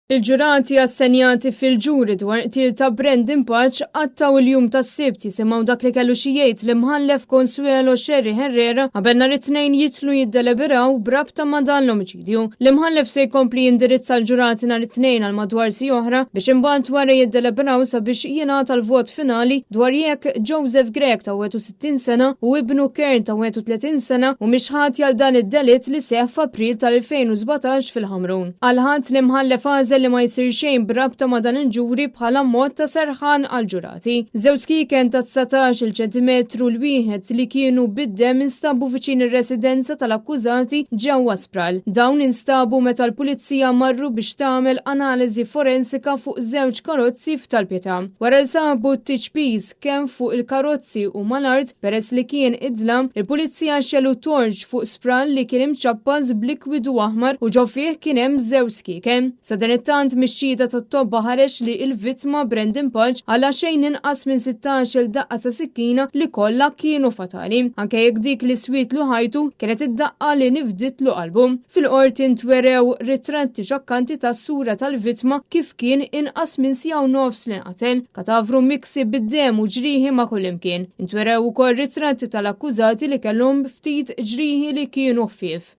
Il-ġurati assenjati fil-ġuri dwar qtil ta' Brendan Paċ għattaw il-jum tas-Sibt jisimgħu dak li kellu xi jgħid l-imħallef Consuelo Sherry Herrera qabel nhar it-tnejn jitlu jiddeliberaw brabta ma' dan l-omiċidju. L-imħallef se jkompli jindirizza l-ġurati nhar it-tnejn għal madwar si oħra biex imbagħad wara jiddeliberaw sabiex jingħata l-vot finali dwar jekk Joseph Grech ta' 61 sena u ibnu Kern ta' 31 sena u mixħat jal dan id-delitt li seħħ f'April tal-2017 fil-Ħamrun. Għalħadd l-imħallef għażel li ma jsir xejn brabta ma' dan il-ġuri bħala mod ta' serħan għal-ġurati. Żewġ skiken ta' 19 ċentimetru l-wieħed li kienu bid-dem instabu viċin ir-residenza tal-akkużati ġewwa Spral. Dawn instabu meta l-pulizija marru biex tagħmel analiżi forensika fuq żewġ karozzi f'Talpieta. Wara sabu t-tiċpiż kemm fuq il-karozzi u mal-art peress li kien idlam, il-pulizija xellu torġ fuq Spral li kien imċappaż b'likwidu aħmar u ġo fih kien hemm żewġ skiken. Tant mix-xhieda tat-tobba ħareġ li l-vittma Brendan Paċ għala xejn inqas minn 16 daqqa ta' sikkina li kollha kienu fatali. Anke jekk dik li switlu ħajtu kienet id-daqqa li nifditlu qalbu. Fil-qorti ntwerew ritratti xokkanti tas-sura tal-vittma kif kien inqas minn sija u nofs li nqatel, katavru miksi bid-dem u ġrieħi ma' kullimkien. Ntwerew ukoll ritratti tal-akkużati li kellhom ftit ġrieħi li kienu ħfief.